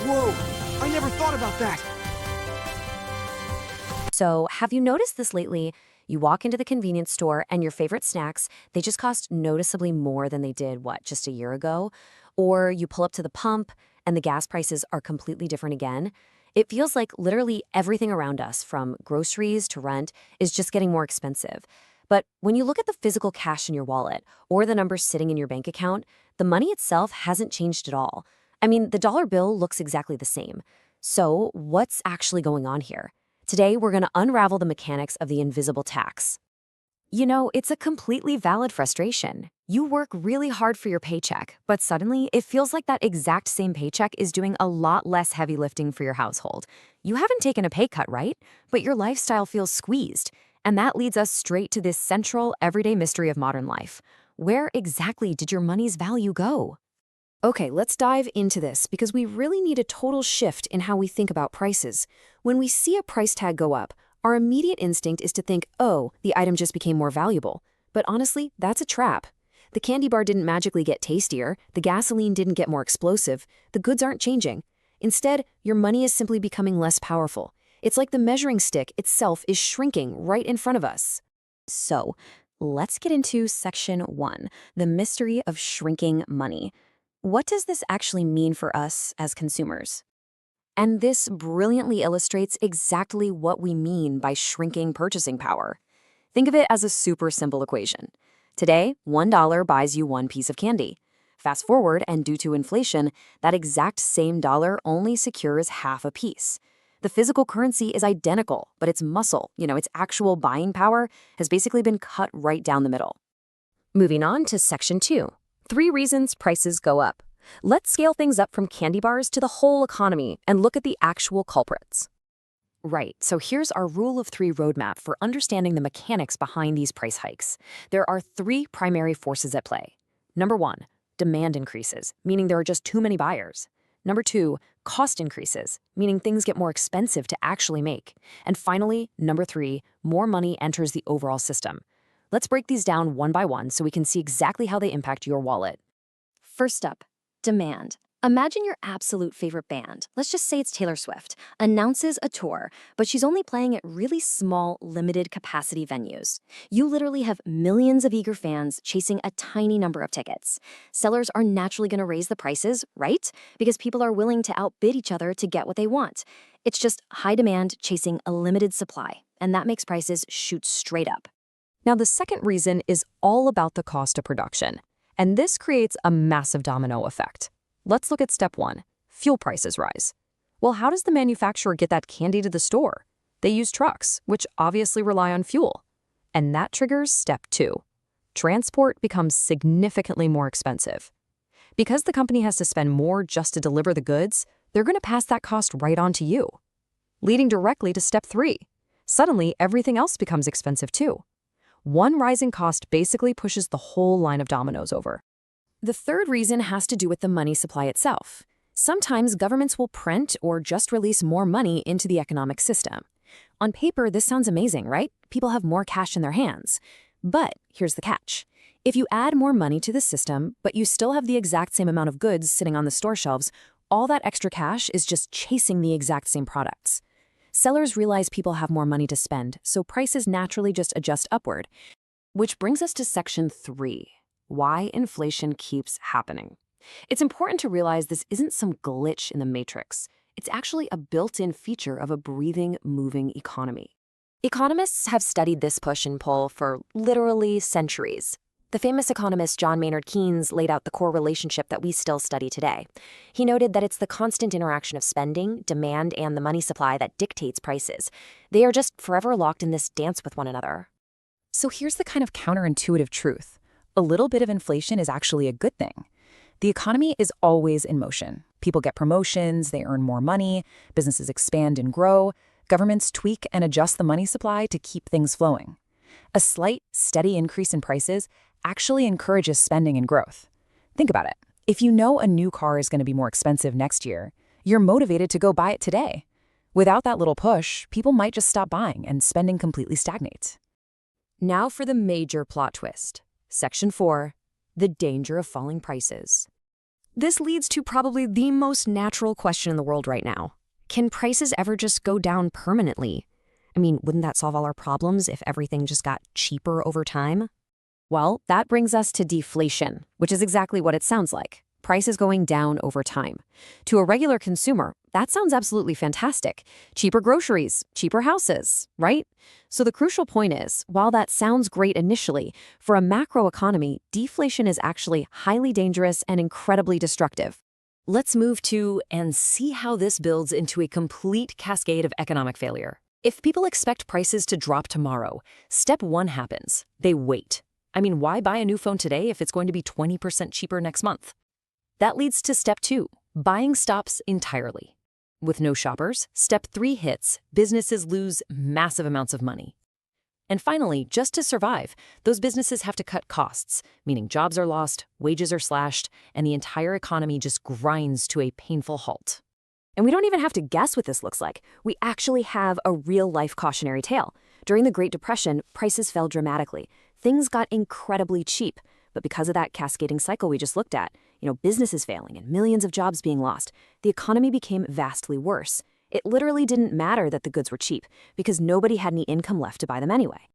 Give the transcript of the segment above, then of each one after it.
Whoa! I never thought about that! So, have you noticed this lately? You walk into the convenience store and your favorite snacks, they just cost noticeably more than they did, just a year ago? Or you pull up to the pump and the gas prices are completely different again? It feels like literally everything around us, from groceries to rent, is just getting more expensive. But when you look at the physical cash in your wallet or the numbers sitting in your bank account, the money itself hasn't changed at all. I mean, the dollar bill looks exactly the same. So, what's actually going on here? Today, we're going to unravel the mechanics of the invisible tax. You know, it's a completely valid frustration. You work really hard for your paycheck, but suddenly it feels like that exact same paycheck is doing a lot less heavy lifting for your household. You haven't taken a pay cut, right? But your lifestyle feels squeezed. And that leads us straight to this central, everyday mystery of modern life. Where exactly did your money's value go? Okay, let's dive into this because we really need a total shift in how we think about prices. When we see a price tag go up, our immediate instinct is to think, oh, the item just became more valuable. But honestly, that's a trap. The candy bar didn't magically get tastier, the gasoline didn't get more explosive, the goods aren't changing. Instead, your money is simply becoming less powerful. It's like the measuring stick itself is shrinking right in front of us. So, let's get into section 1, the mystery of shrinking money. What does this actually mean for us as consumers? And this brilliantly illustrates exactly what we mean by shrinking purchasing power. Think of it as a super simple equation. Today, $1 buys you one piece of candy. Fast forward, and due to inflation, that exact same dollar only secures half a piece. The physical currency is identical, but its muscle, its actual buying power, has basically been cut right down the middle. Moving on to section 2. 3 reasons prices go up. Let's scale things up from candy bars to the whole economy and look at the actual culprits. Right, so here's our rule of 3 roadmap for understanding the mechanics behind these price hikes. There are 3 primary forces at play. Number 1, demand increases, meaning there are just too many buyers. Number 2, cost increases, meaning things get more expensive to actually make. And finally, number 3, more money enters the overall system. Let's break these down one by one so we can see exactly how they impact your wallet. First up, demand. Imagine your absolute favorite band, let's just say it's Taylor Swift, announces a tour, but she's only playing at really small, limited capacity venues. You literally have millions of eager fans chasing a tiny number of tickets. Sellers are naturally going to raise the prices, right? Because people are willing to outbid each other to get what they want. It's just high demand chasing a limited supply, and that makes prices shoot straight up. Now, the second reason is all about the cost of production, and this creates a massive domino effect. Let's look at step 1, fuel prices rise. Well, how does the manufacturer get that candy to the store? They use trucks, which obviously rely on fuel. And that triggers step 2. Transport becomes significantly more expensive. Because the company has to spend more just to deliver the goods, they're going to pass that cost right on to you, leading directly to step 3. Suddenly, everything else becomes expensive too. One rising cost basically pushes the whole line of dominoes over. The third reason has to do with the money supply itself. Sometimes governments will print or just release more money into the economic system. On paper, this sounds amazing, right? People have more cash in their hands. But here's the catch. If you add more money to the system, but you still have the exact same amount of goods sitting on the store shelves, all that extra cash is just chasing the exact same products. Sellers realize people have more money to spend, so prices naturally just adjust upward. Which brings us to section 3. Why inflation keeps happening. It's important to realize this isn't some glitch in the matrix. It's actually a built-in feature of a breathing, moving economy. Economists have studied this push and pull for literally centuries. The famous economist John Maynard Keynes laid out the core relationship that we still study today. He noted that it's the constant interaction of spending, demand, and the money supply that dictates prices. They are just forever locked in this dance with one another. So here's the kind of counterintuitive truth. A little bit of inflation is actually a good thing. The economy is always in motion. People get promotions, they earn more money, businesses expand and grow, governments tweak and adjust the money supply to keep things flowing. A slight, steady increase in prices actually encourages spending and growth. Think about it. If you know a new car is going to be more expensive next year, you're motivated to go buy it today. Without that little push, people might just stop buying and spending completely stagnates. Now for the major plot twist. Section 4, the danger of falling prices. This leads to probably the most natural question in the world right now. Can prices ever just go down permanently? I mean, wouldn't that solve all our problems if everything just got cheaper over time? Well, that brings us to deflation, which is exactly what it sounds like. Prices going down over time. To a regular consumer, that sounds absolutely fantastic. Cheaper groceries, cheaper houses, right? So the crucial point is, while that sounds great initially, for a macro economy, deflation is actually highly dangerous and incredibly destructive. Let's move to and see how this builds into a complete cascade of economic failure. If people expect prices to drop tomorrow, step one happens. They wait. I mean, why buy a new phone today if it's going to be 20% cheaper next month? That leads to step two. Buying stops entirely. With no shoppers, step three hits. Businesses lose massive amounts of money. And finally, just to survive, those businesses have to cut costs, meaning jobs are lost, wages are slashed, and the entire economy just grinds to a painful halt. And we don't even have to guess what this looks like. We actually have a real-life cautionary tale. During the Great Depression, prices fell dramatically. Things got incredibly cheap. But because of that cascading cycle we just looked at, businesses failing and millions of jobs being lost, the economy became vastly worse. It literally didn't matter that the goods were cheap, because nobody had any income left to buy them anyway.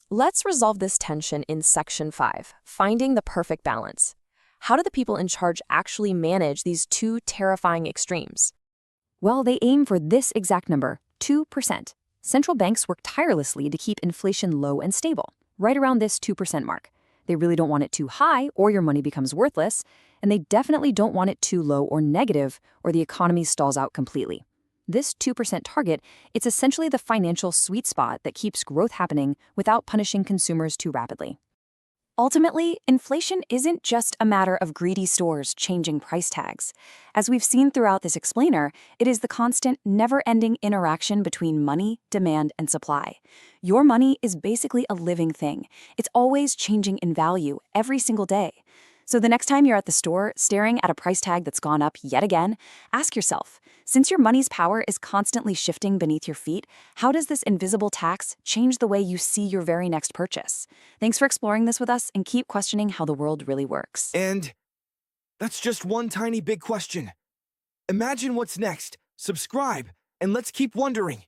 Let's resolve this tension in Section 5, Finding the Perfect Balance. How do the people in charge actually manage these two terrifying extremes? Well, they aim for this exact number, 2%. Central banks work tirelessly to keep inflation low and stable, right around this 2% mark. They really don't want it too high or your money becomes worthless, and they definitely don't want it too low or negative or the economy stalls out completely. This 2% target, it's essentially the financial sweet spot that keeps growth happening without punishing consumers too rapidly. Ultimately, inflation isn't just a matter of greedy stores changing price tags. As we've seen throughout this explainer, it is the constant, never-ending interaction between money, demand, and supply. Your money is basically a living thing. It's always changing in value every single day. So the next time you're at the store staring at a price tag that's gone up yet again, ask yourself, since your money's power is constantly shifting beneath your feet, how does this invisible tax change the way you see your very next purchase? Thanks for exploring this with us, and keep questioning how the world really works. And that's just one tiny big question. Imagine what's next. Subscribe, and let's keep wondering.